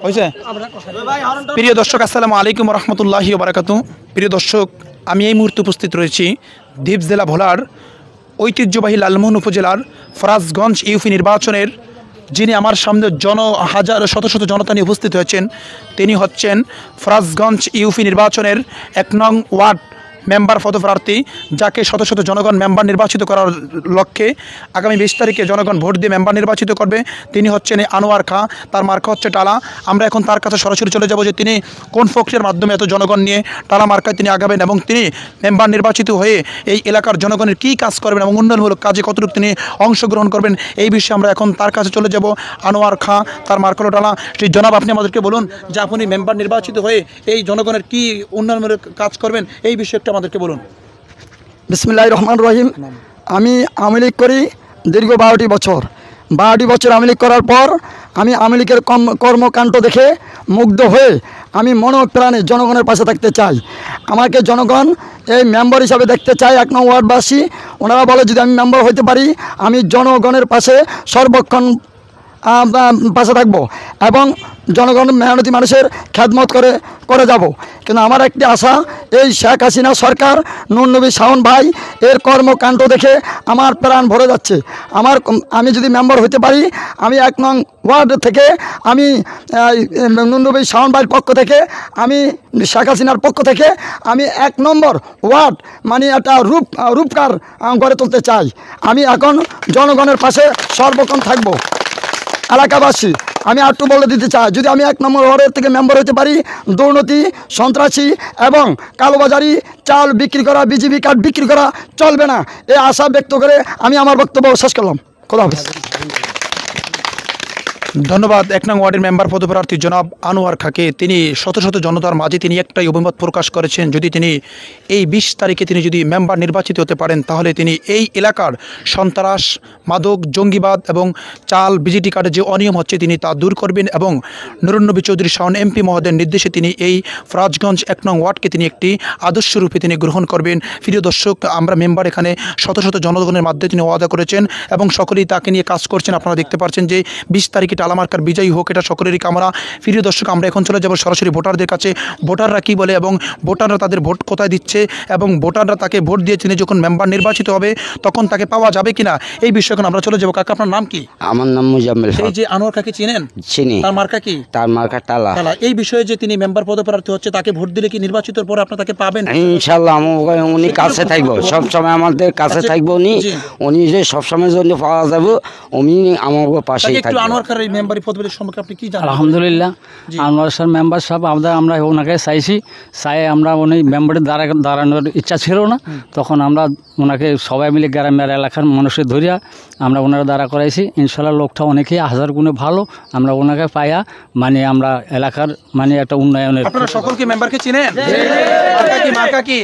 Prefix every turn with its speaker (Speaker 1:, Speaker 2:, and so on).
Speaker 1: হয়েছে? প্রিয় দর্শক, আসসালামু আলাইকুম রহমতুল্লাহি ওয়া বারাকাতুহু। প্রিয় দর্শক, আমি এই মুহূর্তে উপস্থিত রয়েছি দ্বীপ জেলা ভোলার ঐতিহ্যবাহী লালমোহন উপজেলার ফরাজগঞ্জ ইউপি নির্বাচনের যিনি আমার সামনে হাজার শত শত জনতা নিয়ে উপস্থিত হয়েছেন, তিনি হচ্ছেন ফরাজগঞ্জ ইউপি নির্বাচনের ১ নং ওয়ার্ড মেম্বার পদপ্রার্থী, যাকে শত শত জনগণ মেম্বার নির্বাচিত করার লক্ষ্যে আগামী ২০ তারিখে জনগণ ভোট দিয়ে মেম্বার নির্বাচিত করবে। তিনি হচ্ছেন আনোয়ার খাঁ, তার মার্কা হচ্ছে টালা। আমরা এখন তার কাছে সরাসরি চলে যাব যে তিনি কোন প্রক্রিয়ার মাধ্যমে এত জনগণ নিয়ে টালা মার্কায় তিনি আগাবেন এবং তিনি মেম্বার নির্বাচিত হয়ে এই এলাকার জনগণের কী কাজ করবেন এবং উন্নয়নমূলক কাজে কতটুকু তিনি অংশগ্রহণ করবেন, এই বিষয়ে আমরা এখন তার কাছে চলে যাব। আনোয়ার খাঁ, তার মার্কা হলো টালা। সেই জনাব, আপনি আমাদেরকে বলুন যে আপনি মেম্বার নির্বাচিত হয়ে এই জনগণের কী উন্নয়নমূলক কাজ করবেন, এই বিষয়ে আমাদেরকে বলুন।
Speaker 2: বিসমিল্লাহির রহমানির রহিম। আমি আওয়ামী লীগ করি দীর্ঘ 12টি বছর। 12টি বছর আওয়ামী লীগ করার পর আমি আওয়ামী লীগের কর্মকাণ্ড দেখে মুগ্ধ হয়ে আমি মনোপ্রাণে জনগণের পাশে থাকতে চাই। আমাকে জনগণ এই মেম্বার হিসাবে দেখতে চাই। 1 নং ওয়ার্ডবাসী ওনারা বলে যদি আমি মেম্বার হইতে পারি আমি জনগণের পাশে সর্বক্ষণ পাশে থাকবো এবং জনগণ মেহনতি মানুষের খেদমত করে যাব। কিন্তু আমার একটি আশা, এই শেখ হাসিনা সরকার, নূর নবী শাওন ভাই এর কর্মকাণ্ড দেখে আমার প্রাণ ভরে যাচ্ছে। আমি যদি মেম্বার হতে পারি আমি 1 নং ওয়ার্ড থেকে আমি নূর নবী শাওন ভাইয়ের পক্ষ থেকে আমি শেখ হাসিনার পক্ষ থেকে আমি 1 নম্বর ওয়ার্ড মানে একটা রূপকার গড়ে তুলতে চাই। আমি এখন জনগণের পাশে সর্বক্ষণ থাকবো। এলাকাবাসী আমি একটু বলে দিতে চাই, যদি আমি 1 নম্বর ওয়ার্ডের থেকে মেম্বার হতে পারি, দুর্নীতি, সন্ত্রাসী এবং কালোবাজারি, চাল বিক্রি করা, বিজিবি কার্ড বিক্রি করা চলবে না। এই আশা ব্যক্ত করে আমি আমার বক্তব্য শেষ করলাম। খোদা হাফেজ।
Speaker 1: ধন্যবাদ 1 নং ওয়ার্ডের মেম্বার পদপ্রার্থী জনাব আনোয়ার খাঁকে। তিনি শত শত জনতার মাঝে তিনি একটাই অভিমত প্রকাশ করেছেন, যদি তিনি এই 20 তারিখে তিনি যদি মেম্বার নির্বাচিত হতে পারেন তাহলে তিনি এই এলাকার সন্ত্রাস, মাদক, জঙ্গিবাদ এবং চাল বিজিটি কার্ডে যে অনিয়ম হচ্ছে তিনি তা দূর করবেন এবং নুরুন্নবী চৌধুরী শাওন এমপি মহোদয়ের নির্দেশে তিনি এই ফরাজগঞ্জ 1 নং ওয়ার্ডকে তিনি একটি আদর্শরূপে তিনি গ্রহণ করবেন। প্রিয় দর্শক, আমরা মেম্বার এখানে শত শত জনগণের মাধ্যমে তিনি ওয়াদা করেছেন এবং সকলেই তাকে নিয়ে কাজ করছেন। আপনারা দেখতে পাচ্ছেন যে 20 তারিখে টালা মার্কার বিজয়ী হোক, এটা সকলেরই কামনা। প্রিয় দর্শক, আমরা এখন চলে যাব সরাসরি ভোটারদের কাছে। ভোটাররা কী বলে এবং ভোটাররা তাদের ভোট কোথায় দিচ্ছে এবং ভোটাররা তাকে ভোট দিয়ে তিনি যখন মেম্বার নির্বাচিত হবে তখন তাকে পাওয়া যাবে কিনা, এই বিষয়ে এখন আমরা চলে যাব। কাকা, আপনার নাম কি?
Speaker 3: আমার নাম মুজাম্মেল।
Speaker 1: এই যে আনোয়ার কাকে চিনেন?
Speaker 3: চিনি।
Speaker 1: তার মার্কা কি?
Speaker 3: তার মার্কা টালা।
Speaker 1: এই বিষয়ে যে তিনি মেম্বার পদপ্রার্থী হচ্ছে, তাকে ভোট দিলে কি নির্বাচিতের পরে আপনারা তাকে পাবেন?
Speaker 3: ইনশাআল্লাহ উনি কাছে থাকবো, সবসময় আমাদের কাছে থাকবো। উনি যে সবসময় জন্য পাওয়া যাবে, উনি আমার পাশেই থাকবে।
Speaker 1: আনোয়ার খানের এই মেম্বারি পদবীর সম্পর্কে আপনি কি জানেন?
Speaker 4: আলহামদুলিল্লাহ, আনোয়ার স্যার মেম্বার সাহেব আমরা ওনাকে চাই আমরা উনি মেম্বারের দাঁড়ানোর ইচ্ছা ছিল না, তখন আমরা ওনাকে সবাই মিলে গ্রামের এলাকার মানুষের ধরিয়া আমরা ওনারা দাঁড়া করাইছি। ইনশাল্লাহ লোকটা অনেকেই 1000 গুণে ভালো। আমরা ওনাকে পাইয়া মানে আমরা এলাকার মানে একটা উন্নয়নের।
Speaker 1: আপনারা সকলকে মেম্বারকে চিনেন? মার্কা কি?